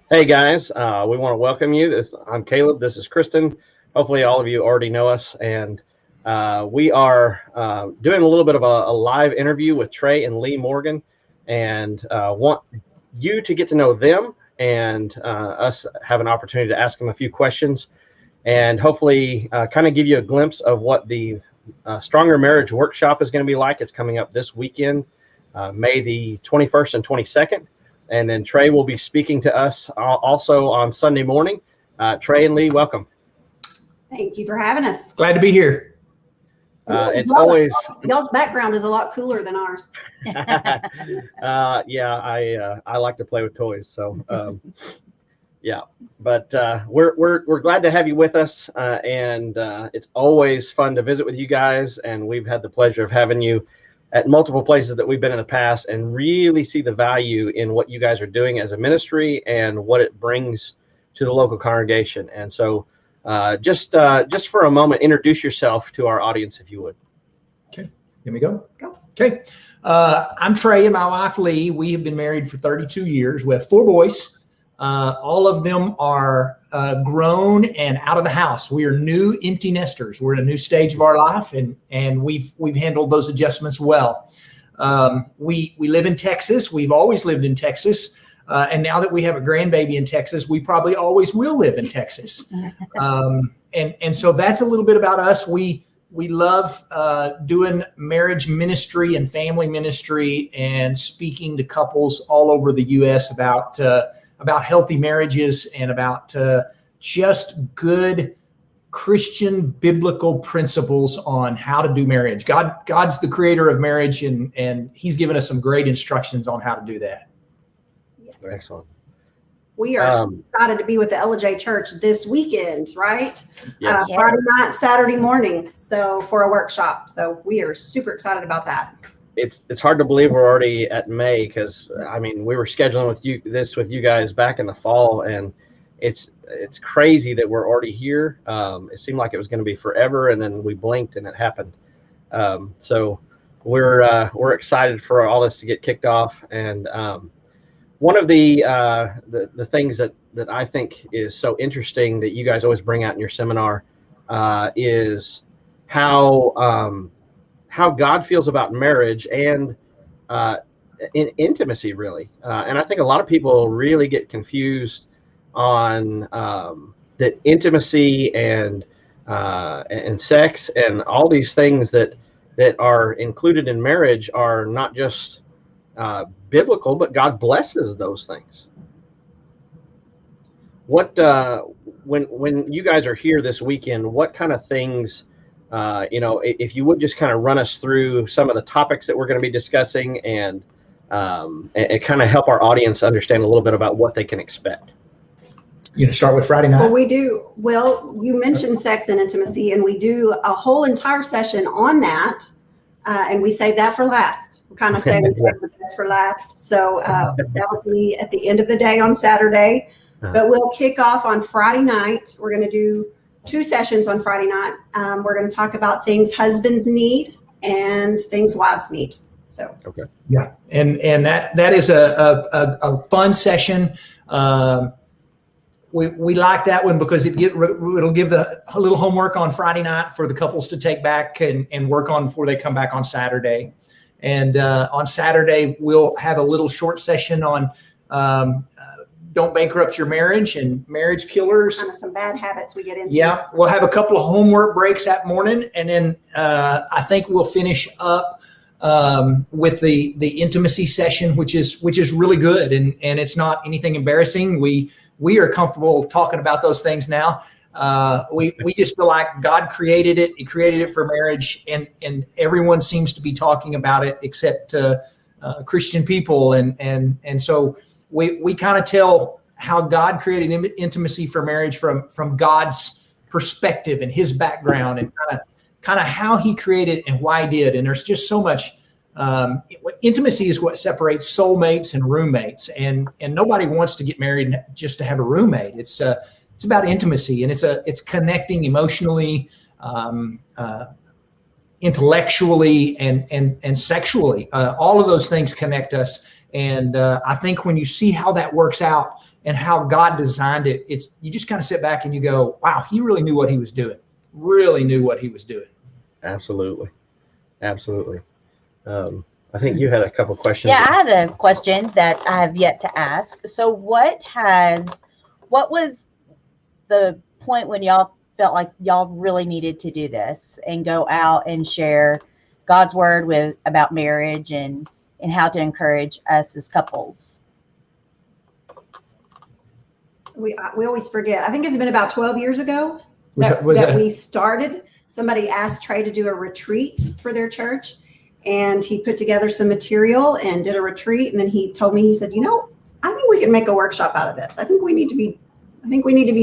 Hey guys, we want to welcome you. I'm Caleb. This is Kristin. Hopefully, all of you already know us, and we are doing a little bit of a live interview with Trey and Lee Morgan, and want you to get to know them and us have an opportunity to ask them a few questions, and hopefully kind of give you a glimpse of what the Stronger Marriage Workshop is going to be like. It's coming up this weekend, May the 21st and 22nd. And then Trey will be speaking to us also on Sunday morning. Trey and Lee, welcome. Thank you for having us. Glad to be here. It's always y'all's background is a lot cooler than ours. Yeah, I like to play with toys, so yeah. But we're glad to have you with us, and it's always fun to visit with you guys. And we've had the pleasure of having you at multiple places that we've been in the past, and really see the value in what you guys are doing as a ministry and what it brings to the local congregation. And so just for a moment, introduce yourself to our audience, if you would. Okay, here we go. Go. Okay, I'm Trey and my wife Lee. We have been married for 32 years. We have 4 boys. All of them are grown and out of the house. We are new empty nesters. We're in a new stage of our life, and we've handled those adjustments well. We live in Texas. We've always lived in Texas. And now that we have a grandbaby in Texas, we probably always will live in Texas. And so that's a little bit about us. We love doing marriage ministry and family ministry and speaking to couples all over the U.S. about healthy marriages and about just good Christian biblical principles on how to do marriage. God's the creator of marriage, and he's given us some great instructions on how to do that. Yes. Excellent. We are excited to be with the Ellijay Church this weekend, right? Yes. Friday night, Saturday morning, so for a workshop. So we are super excited about that. It's hard to believe we're already at May, because I mean, we were scheduling with you guys back in the fall, and it's crazy that we're already here. It seemed like it was going to be forever, and then we blinked and it happened. So we're excited for all this to get kicked off. And one of the things that I think is so interesting that you guys always bring out in your seminar is how God feels about marriage and in intimacy, really. And I think a lot of people really get confused on that intimacy and sex and all these things that are included in marriage are not just biblical, but God blesses those things. What when you guys are here this weekend, what kind of things? If you would just kind of run us through some of the topics that we're going to be discussing, and kind of help our audience understand a little bit about what they can expect. Start with Friday night? Well, we do. Well, you mentioned sex and intimacy, and we do a whole entire session on that, and we save that for last. We kind of say we save the best for last. So that'll be at the end of the day on Saturday, but we'll kick off on Friday night. We're going to do 2 sessions on Friday night. We're going to talk about things husbands need and things wives need. So okay, yeah, and that is a fun session. We like that one because it'll give a little homework on Friday night for the couples to take back and work on before they come back on Saturday. And on Saturday we'll have a little short session on don't bankrupt your marriage and marriage killers. Kind of some bad habits we get into. Yeah, we'll have a couple of homework breaks that morning, and then I think we'll finish up with the intimacy session, which is really good, and it's not anything embarrassing. We are comfortable talking about those things now. We just feel like God created it. He created it for marriage, and everyone seems to be talking about it except Christian people, and so. We kind of tell how God created intimacy for marriage from God's perspective and his background, and kind of how he created and why he did. And there's just so much. Intimacy is what separates soulmates and roommates, and nobody wants to get married just to have a roommate. It's about intimacy, and it's connecting emotionally, intellectually, and sexually. All of those things connect us. And I think when you see how that works out and how God designed it, you just kind of sit back and you go, wow, he really knew what he was doing. Really knew what he was doing. Absolutely. Absolutely. I think you had a couple questions. Yeah, I had a question that I have yet to ask. So what was the point when y'all felt like y'all really needed to do this and go out and share God's word about marriage and how to encourage us as couples? We always forget. I think it's been about 12 years ago that we started. Somebody asked Trey to do a retreat for their church, and he put together some material and did a retreat. And then he told me, he said, I think we can make a workshop out of this. I think we need to be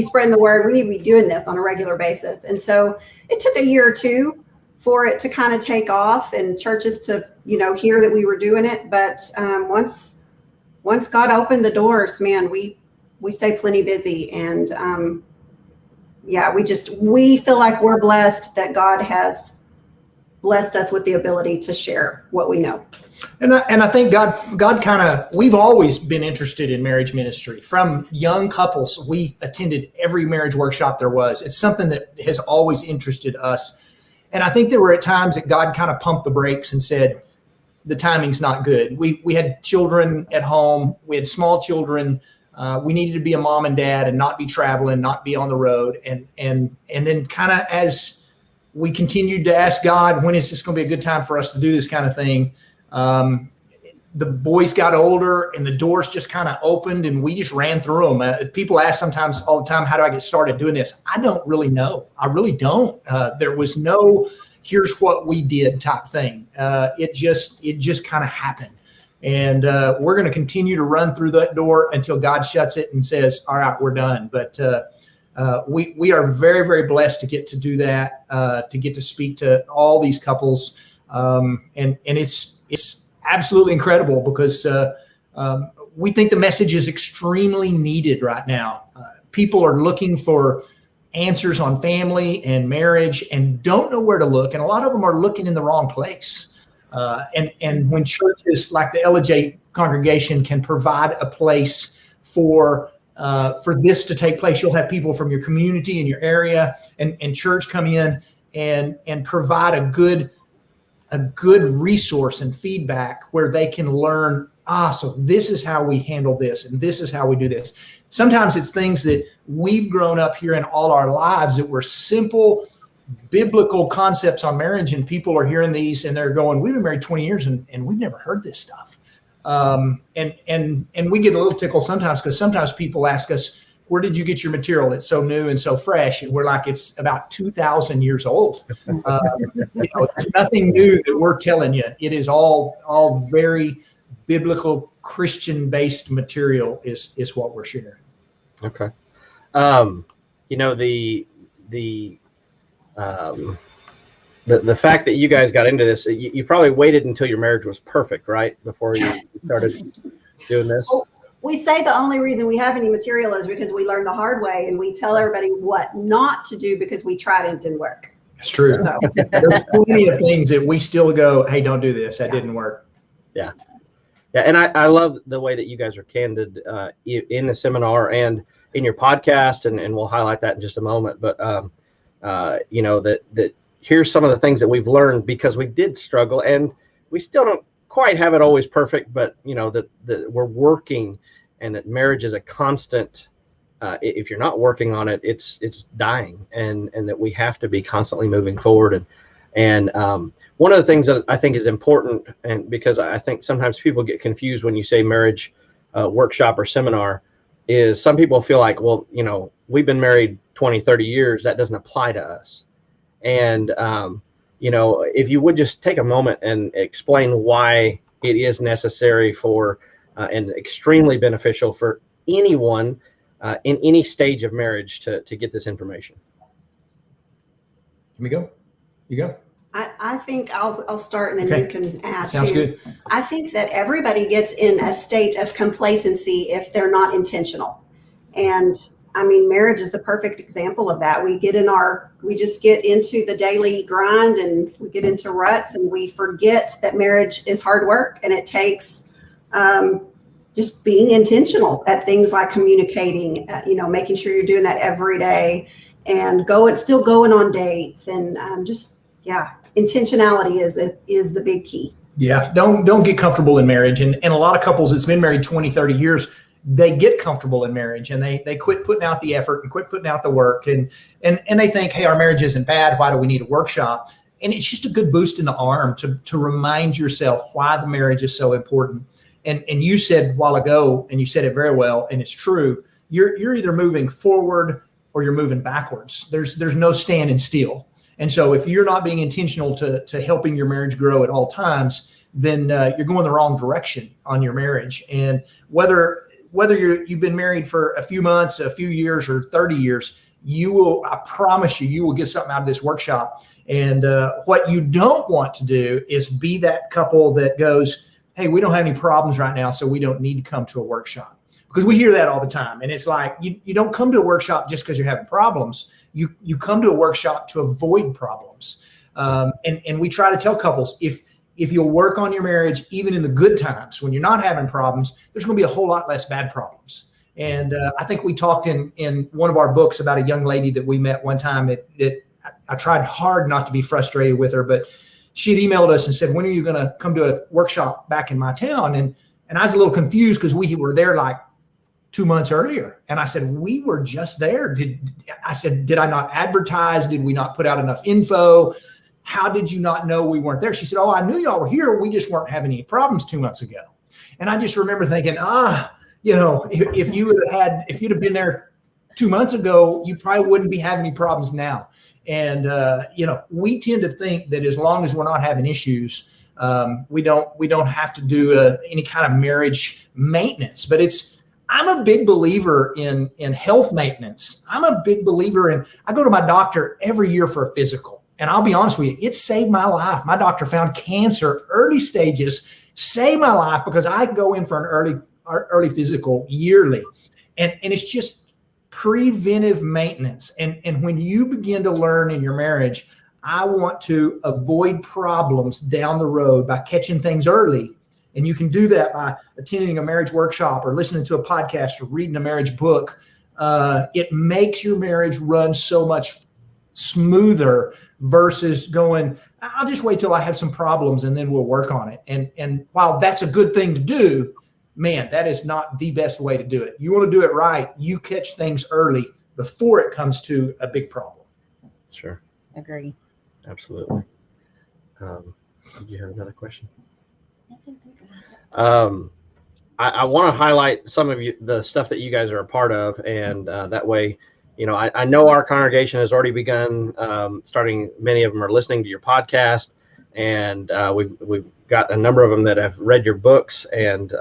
spreading the word. We need to be doing this on a regular basis. And so it took a year or two for it to kind of take off and churches to, hear that we were doing it. But once God opened the doors, man, we stay plenty busy. And we feel like we're blessed that God has blessed us with the ability to share what we know. And I think God we've always been interested in marriage ministry. From young couples, we attended every marriage workshop there was. It's something that has always interested us. And I think there were at times that God kind of pumped the brakes and said, the timing's not good. We had children at home. We had small children. We needed to be a mom and dad and not be traveling, not be on the road. And then kind of as we continued to ask God, when is this going to be a good time for us to do this kind of thing? The boys got older and the doors just kind of opened and we just ran through them. People ask sometimes all the time, how do I get started doing this? I don't really know. I really don't. There was no, here's what we did type thing. It just kind of happened. And we're going to continue to run through that door until God shuts it and says, all right, we're done. But we are very, very blessed to get to do that, to get to speak to all these couples. And it's absolutely incredible because we think the message is extremely needed right now. People are looking for answers on family and marriage and don't know where to look. And a lot of them are looking in the wrong place. And when churches like the Ellijay congregation can provide a place for this to take place, you'll have people from your community and your area and church come in and provide a good resource and feedback where they can learn, so this is how we handle this and this is how we do this. Sometimes it's things that we've grown up here in all our lives that were simple biblical concepts on marriage, and people are hearing these and they're going, we've been married 20 years and we've never heard this stuff. And we get a little tickle sometimes because sometimes people ask us, where did you get your material? It's so new and so fresh. And we're like, it's about 2,000 years old. It's nothing new that we're telling you. It is all very biblical Christian-based material is what we're sharing. Okay. The fact that you guys got into this, you probably waited until your marriage was perfect, right? Before you started doing this. We say the only reason we have any material is because we learned the hard way, and we tell everybody what not to do because we tried and it didn't work. It's true. So. There's plenty of things that we still go, hey, don't do this. That didn't work. Yeah. Yeah. And I love the way that you guys are candid in the seminar and in your podcast, and we'll highlight that in just a moment. But, that here's some of the things that we've learned because we did struggle, and we still don't quite have it always perfect, but, that we're working, and that marriage is a constant. If you're not working on it, it's dying, and that we have to be constantly moving forward. And one of the things that I think is important, and because I think sometimes people get confused when you say marriage workshop or seminar, is some people feel like, well, we've been married 20, 30 years, that doesn't apply to us. And, if you would just take a moment and explain why it is necessary for and extremely beneficial for anyone in any stage of marriage to get this information. Let me go. You go. I think I'll start, and then you can add. Sounds good. I think that everybody gets in a state of complacency if they're not intentional. And marriage is the perfect example of that. We just get into the daily grind, and we get into ruts, and we forget that marriage is hard work, and it takes just being intentional at things like communicating, making sure you're doing that every day, and still going on dates, and intentionality is the big key. Yeah. Don't get comfortable in marriage. And a lot of couples that's been married 20, 30 years, they get comfortable in marriage and they quit putting out the effort and quit putting out the work. And they think, hey, our marriage isn't bad. Why do we need a workshop? And it's just a good boost in the arm to remind yourself why the marriage is so important. And you said a while ago, and you said it very well, and it's true, you're either moving forward or you're moving backwards. There's no standing still. And so if you're not being intentional to helping your marriage grow at all times, then you're going the wrong direction on your marriage. And whether you've been married for a few months, a few years, or 30 years, I promise you will get something out of this workshop. And what you don't want to do is be that couple that goes, hey, we don't have any problems right now, so we don't need to come to a workshop. Because we hear that all the time. And it's like, you don't come to a workshop just because you're having problems. You come to a workshop to avoid problems. And we try to tell couples, if you'll work on your marriage, even in the good times, when you're not having problems, there's going to be a whole lot less bad problems. And I think we talked in one of our books about a young lady that we met one time. I tried hard not to be frustrated with her, but she had emailed us and said, when are you going to come to a workshop back in my town? And I was a little confused because we were there like 2 months earlier. And I said, we were just there. Did I not advertise? Did we not put out enough info? How did you not know we weren't there? She said, oh, I knew y'all were here. We just weren't having any problems 2 months ago. And I just remember thinking, if you'd have been there 2 months ago, you probably wouldn't be having any problems now. And, we tend to think that as long as we're not having issues, we don't have to do any kind of marriage maintenance. But I'm a big believer in health maintenance. I'm a big believer I go to my doctor every year for a physical. And I'll be honest with you, it saved my life. My doctor found cancer, early stages, saved my life because I go in for an early physical yearly. And it's just preventive maintenance. And when you begin to learn in your marriage, I want to avoid problems down the road by catching things early. And you can do that by attending a marriage workshop or listening to a podcast or reading a marriage book. It makes your marriage run so much smoother versus going, I'll just wait till I have some problems and then we'll work on it. And while that's a good thing to do, man, that is not the best way to do it. You want to do it right. You catch things early before it comes to a big problem. Sure. Agree. Absolutely. Did you have another question? I want to highlight some of the stuff that you guys are a part of, and that way, I know our congregation has already begun starting. Many of them are listening to your podcast, and we've got a number of them that have read your books, and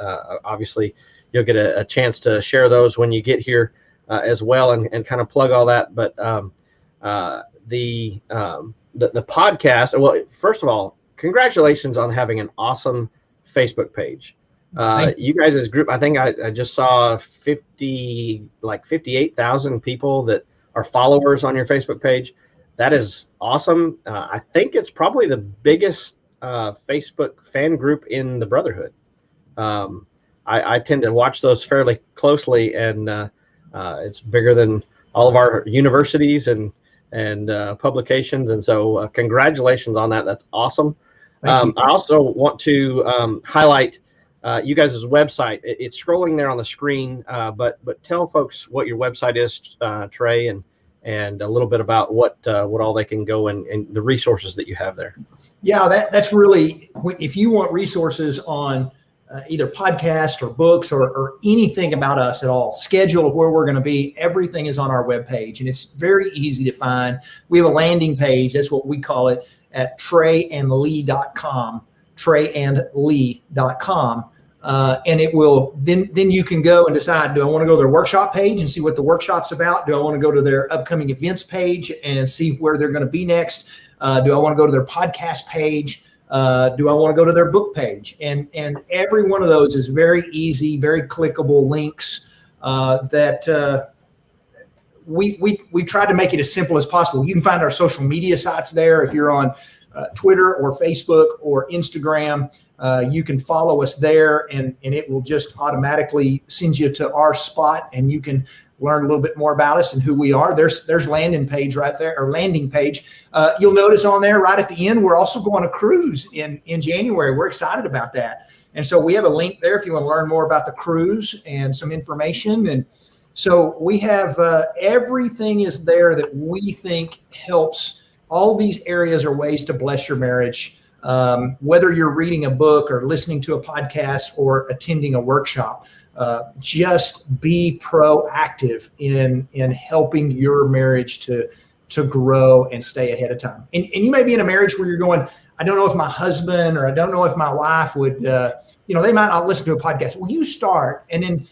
obviously you'll get a chance to share those when you get here as well, and kind of plug all that. But the podcast. Well, first of all, congratulations on having an awesome Facebook page. You guys as a group, I think I just saw 58,000 people that are followers on your Facebook page. That is awesome. I think it's probably the biggest Facebook fan group in the Brotherhood. I tend to watch those fairly closely, and it's bigger than all of our universities and publications. And so congratulations on that. That's awesome. I also want to highlight you guys' website. It's scrolling there on the screen, but tell folks what your website is, Trey, and a little bit about what all they can go and the resources that you have there. Yeah, that's really, if you want resources on either podcast or books or anything about us at all, schedule of where we're going to be, everything is on our webpage, and it's very easy to find. We have a landing page, that's what we call it, at treyandlee.com, treyandlee.com. And it will, then you can go and decide, do I want to go to their workshop page and see what the workshop's about? Do I want to go to their upcoming events page and see where they're going to be next? Do I want to go to their podcast page? Do I want to go to their book page? And every one of those is very easy, very clickable links that we tried to make it as simple as possible. You can find our social media sites there. If you're on Twitter or Facebook or Instagram. You can follow us there, and it will just automatically send you to our spot, and you can learn a little bit more about us and who we are. There's landing page right there, or landing page. You'll notice on there right at the end, we're also going on a cruise in January. We're excited about that. And so we have a link there if you want to learn more about the cruise and some information. And so we have everything is there that we think helps. All these areas are ways to bless your marriage, whether you're reading a book or listening to a podcast or attending a workshop. Just be proactive in helping your marriage to grow and stay ahead of time. And you may be in a marriage where you're going, I don't know if my husband or I don't know if my wife would, they might not listen to a podcast. Well, you start, and then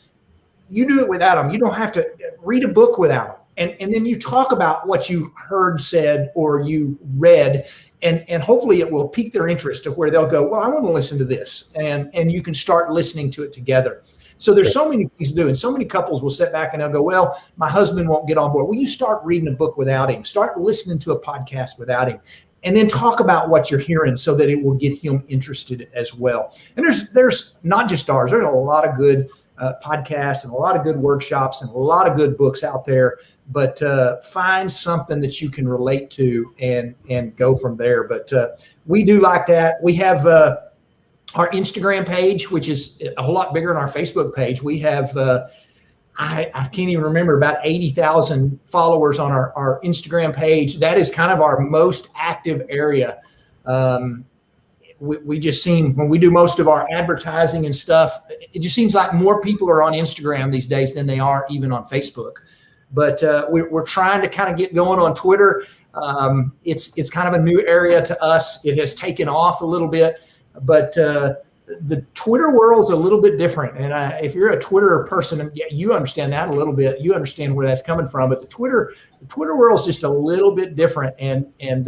you do it without them. You don't have to read a book without them. And then you talk about what you heard said or you read, and hopefully it will pique their interest to where they'll go, well, I want to listen to this. And you can start listening to it together. So there's so many things to do. And so many couples will sit back and they'll go, well, my husband won't get on board. Well, you start reading a book without him. Start listening to a podcast without him. And then talk about what you're hearing so that it will get him interested as well. And there's not just ours. There's a lot of good podcasts and a lot of good workshops and a lot of good books out there. But find something that you can relate to and go from there. But we do like that. We have our Instagram page, which is a whole lot bigger than our Facebook page. We have, I can't even remember, about 80,000 followers on our Instagram page. That is kind of our most active area. We just seem, when we do most of our advertising and stuff, it just seems like more people are on Instagram these days than they are even on Facebook. But we're trying to kind of get going on Twitter. It's kind of a new area to us. It has taken off a little bit, but the Twitter world is a little bit different. And if you're a Twitter person, you understand that a little bit. You understand where that's coming from. But the Twitter world is just a little bit different. And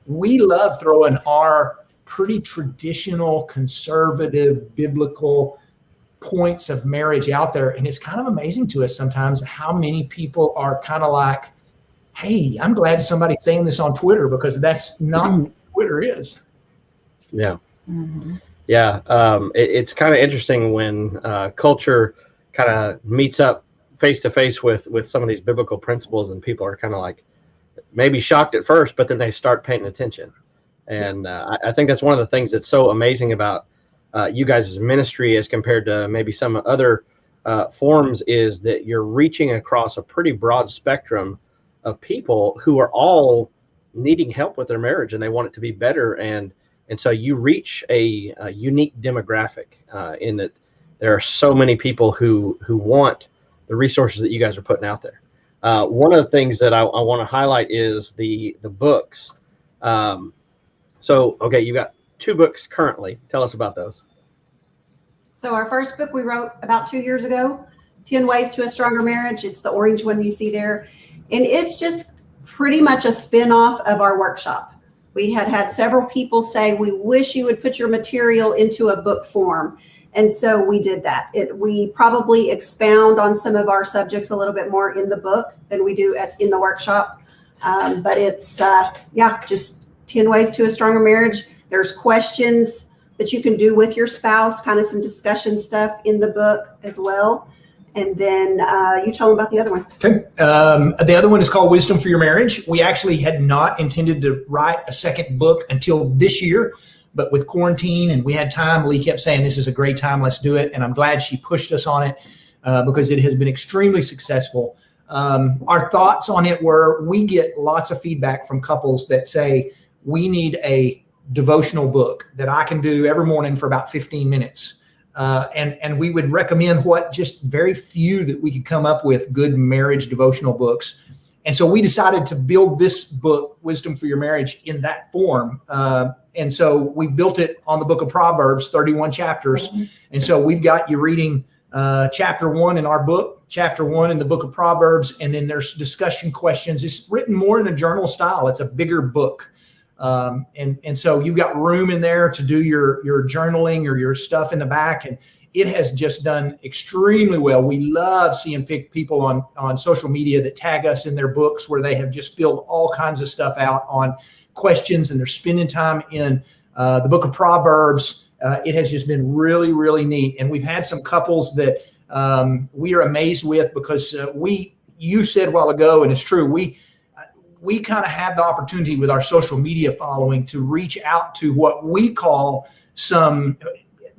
we love throwing our pretty traditional, conservative, biblical points of marriage out there. And it's kind of amazing to us sometimes how many people are kind of like, hey, I'm glad somebody's saying this on Twitter, because that's not what Twitter is. Yeah. Mm-hmm. Yeah. It's kind of interesting when culture kind of meets up face to face with some of these biblical principles, and people are kind of like maybe shocked at first, but then they start paying attention. And I think that's one of the things that's so amazing about you guys' ministry as compared to maybe some other forms, is that you're reaching across a pretty broad spectrum of people who are all needing help with their marriage, and they want it to be better. And so you reach a unique demographic in that there are so many people who want the resources that you guys are putting out there. One of the things that I want to highlight is the books. So, okay, you got 2 books currently. Tell us about those. So our first book we wrote about 2 years ago, 10 Ways to a Stronger Marriage. It's the orange one you see there. And it's just pretty much a spin-off of our workshop. We had several people say, we wish you would put your material into a book form. And so we did that. We probably expound on some of our subjects a little bit more in the book than we do in the workshop. But it's, just 10 Ways to a Stronger Marriage. There's questions that you can do with your spouse, kind of some discussion stuff in the book as well. And then you tell them about the other one. Okay. The other one is called Wisdom for Your Marriage. We actually had not intended to write a second book until this year, but with quarantine and we had time, Lee kept saying, this is a great time, let's do it. And I'm glad she pushed us on it because it has been extremely successful. Our thoughts on it were, we get lots of feedback from couples that say, we need a devotional book that I can do every morning for about 15 minutes. And we would recommend just very few that we could come up with good marriage devotional books. And so we decided to build this book, Wisdom for Your Marriage, in that form. And so we built it on the book of Proverbs, 31 chapters. Mm-hmm. And so we've got you reading chapter 1 in our book, chapter 1 in the book of Proverbs. And then there's discussion questions. It's written more in a journal style. It's a bigger book. And so you've got room in there to do your journaling or your stuff in the back. And it has just done extremely well. We love seeing people on social media that tag us in their books where they have just filled all kinds of stuff out on questions, and they're spending time in the book of Proverbs. It has just been really, really neat. And we've had some couples that we are amazed with, because you said a while ago, and it's true, we kind of have the opportunity with our social media following to reach out to what we call some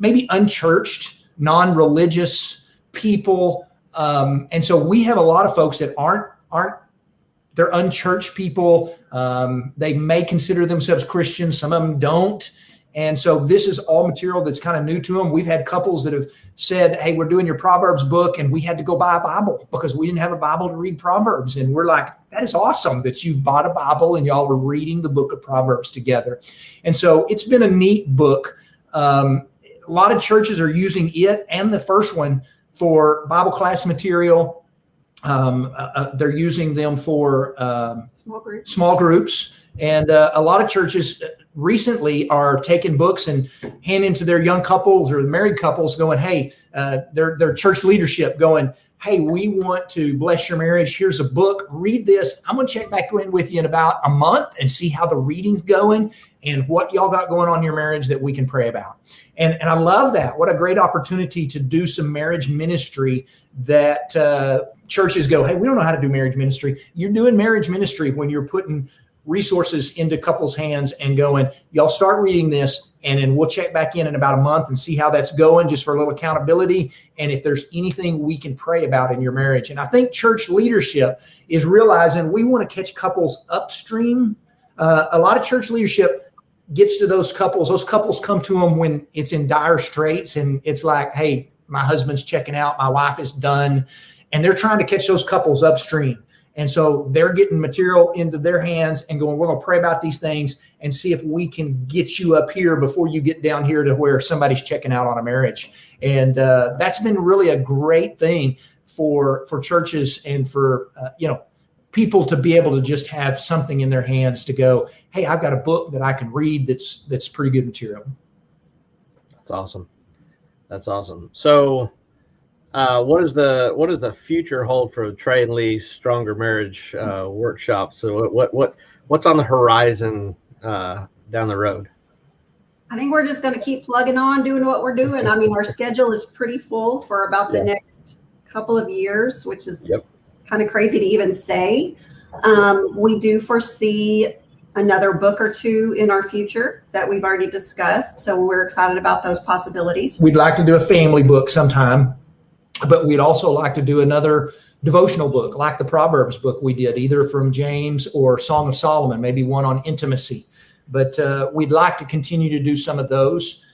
maybe unchurched, non-religious people. And so we have a lot of folks that they're unchurched people. They may consider themselves Christians. Some of them don't. And so this is all material that's kind of new to them. We've had couples that have said, hey, we're doing your Proverbs book, and we had to go buy a Bible because we didn't have a Bible to read Proverbs. And we're like, that is awesome that you've bought a Bible and y'all are reading the book of Proverbs together. And so it's been a neat book. A lot of churches are using it and the first one for Bible class material. They're using them for small groups. And a lot of churches recently are taking books and handing to their young couples or married couples going, hey, their church leadership going, hey, we want to bless your marriage. Here's a book. Read this. I'm going to check back in with you in about a month and see how the reading's going and what y'all got going on in your marriage that we can pray about. And I love that. What a great opportunity to do some marriage ministry that churches go, hey, we don't know how to do marriage ministry. You're doing marriage ministry when you're putting resources into couples' hands and going, y'all start reading this, and then we'll check back in about a month and see how that's going, just for a little accountability. And if there's anything we can pray about in your marriage. And I think church leadership is realizing we want to catch couples upstream. A lot of church leadership gets to those couples. Those couples come to them when it's in dire straits, and it's like, hey, my husband's checking out, my wife is done. And they're trying to catch those couples upstream. And so they're getting material into their hands and going, we're going to pray about these things and see if we can get you up here before you get down here to where somebody's checking out on a marriage. And that's been really a great thing for churches and for, people to be able to just have something in their hands to go, hey, I've got a book that I can read that's pretty good material. That's awesome. That's awesome. So what does the future hold for Trey and Lee's Stronger Marriage workshop? So what's on the horizon down the road? I think we're just going to keep plugging on, doing what we're doing. I mean, our schedule is pretty full for about the next couple of years, which is kind of crazy to even say. We do foresee another book or two in our future that we've already discussed. So we're excited about those possibilities. We'd like to do a family book sometime. But we'd also like to do another devotional book, like the Proverbs book we did, either from James or Song of Solomon, maybe one on intimacy. But we'd like to continue to do some of those.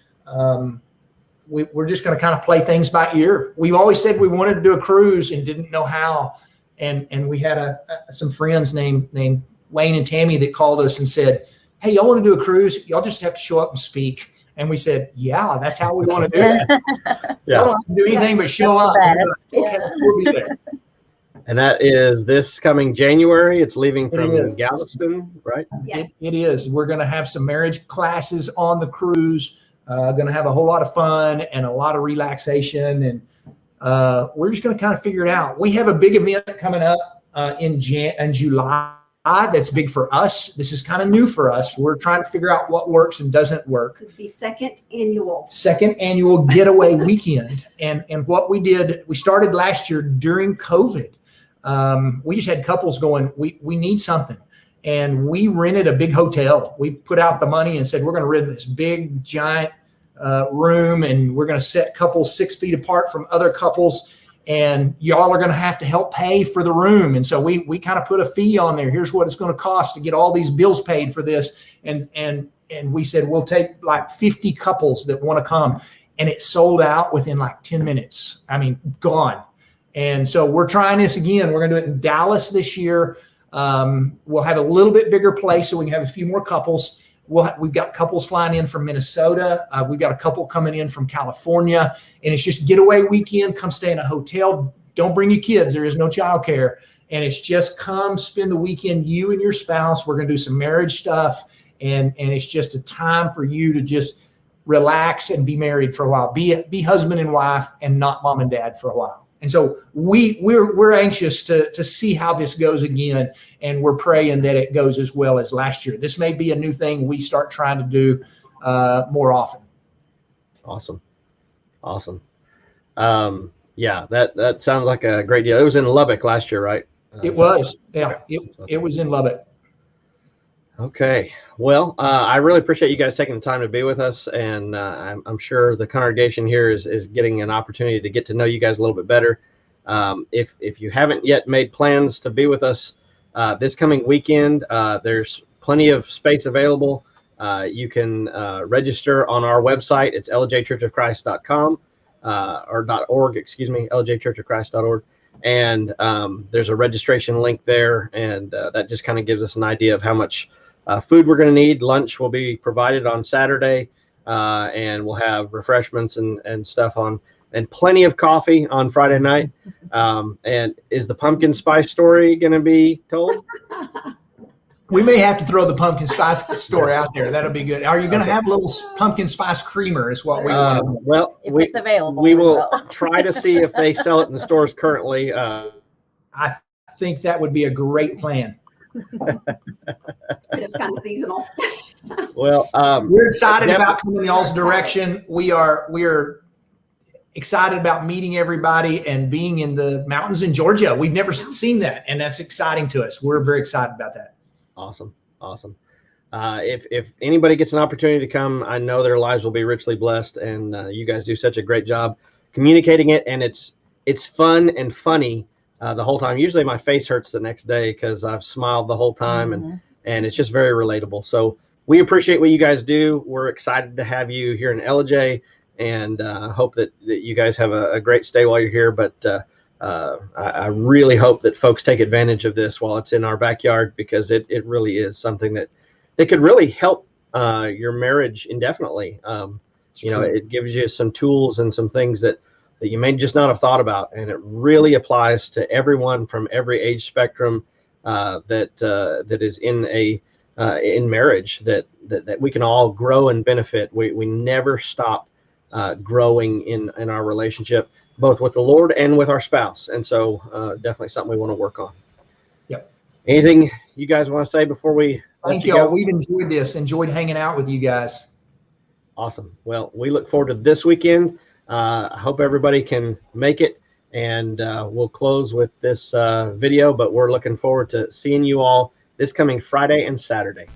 We're just going to kind of play things by ear. We've always said we wanted to do a cruise and didn't know how. And we had some friends named Wayne and Tammy that called us and said, hey, y'all want to do a cruise? Y'all just have to show up and speak. And we said, yeah, that's how we want to do that. We don't have to do anything but show up. Okay, we'll be there. And that is this coming January. It's leaving from Galveston, right? Yes. It is. We're going to have some marriage classes on the cruise. Going to have a whole lot of fun and a lot of relaxation. And we're just going to kind of figure it out. We have a big event coming up in July. That's big for us. This is kind of new for us. We're trying to figure out what works and doesn't work. This is the second annual getaway weekend. And what we did, we started last year during COVID. We just had couples going, we need something. And we rented a big hotel. We put out the money and said, we're going to rent this big, giant room, and we're going to set couples 6 feet apart from other couples. And y'all are going to have to help pay for the room. And so we kind of put a fee on there. Here's what it's going to cost to get all these bills paid for this. And we said, we'll take like 50 couples that want to come. And it sold out within like 10 minutes. I mean, gone. And so we're trying this again. We're going to do it in Dallas this year. We'll have a little bit bigger place so we can have a few more couples. We've got couples flying in from Minnesota. We've got a couple coming in from California, and it's just getaway weekend. Come stay in a hotel. Don't bring your kids. There is no childcare. And it's just come spend the weekend, you and your spouse. We're going to do some marriage stuff. And it's just a time for you to just relax and be married for a while. Be husband and wife and not mom and dad for a while. And so we're anxious to see how this goes again, and we're praying that it goes as well as last year. This may be a new thing we start trying to do more often. Awesome. Yeah, that sounds like a great deal. It was in Lubbock last year, right? It was. Yeah, it was in Lubbock. Okay. Well, I really appreciate you guys taking the time to be with us, and I'm sure the congregation here is getting an opportunity to get to know you guys a little bit better. If you haven't yet made plans to be with us this coming weekend, there's plenty of space available. You can register on our website. It's ellijaychurchofchrist.com or .org, excuse me, ellijaychurchofchrist.org. And there's a registration link there, and that just kind of gives us an idea of how much food we're going to need. Lunch will be provided on Saturday, and we'll have refreshments and stuff on, and plenty of coffee on Friday night. And is the pumpkin spice story going to be told? We may have to throw the pumpkin spice story out there. That'll be good. Are you going to have a little pumpkin spice creamer is what we want to do. Well, if it's available, we will try to see if they sell it in the stores currently. I think that would be a great plan. It's kind of seasonal. Well, we're excited about coming in y'all's direction. We're excited about meeting everybody and being in the mountains in Georgia. We've never seen that, and that's exciting to us. We're very excited about that. Awesome. If anybody gets an opportunity to come, I know their lives will be richly blessed, and you guys do such a great job communicating it, and it's fun and funny the whole time. Usually my face hurts the next day because I've smiled the whole time, and it's just very relatable. So we appreciate what you guys do. We're excited to have you here in Ellijay, and hope that you guys have a great stay while you're here. But I really hope that folks take advantage of this while it's in our backyard, because it really is something that could really help your marriage indefinitely. It gives you some tools and some things that you may just not have thought about, and it really applies to everyone from every age spectrum that is in marriage, that we can all grow and benefit. We never stop growing in our relationship, both with the Lord and with our spouse. And so definitely something we want to work on. Yep. Anything you guys want to say before we Thank you all. We've enjoyed this, enjoyed hanging out with you guys. Awesome. Well, we look forward to this weekend. I hope everybody can make it, and we'll close with this video, but we're looking forward to seeing you all this coming Friday and Saturday.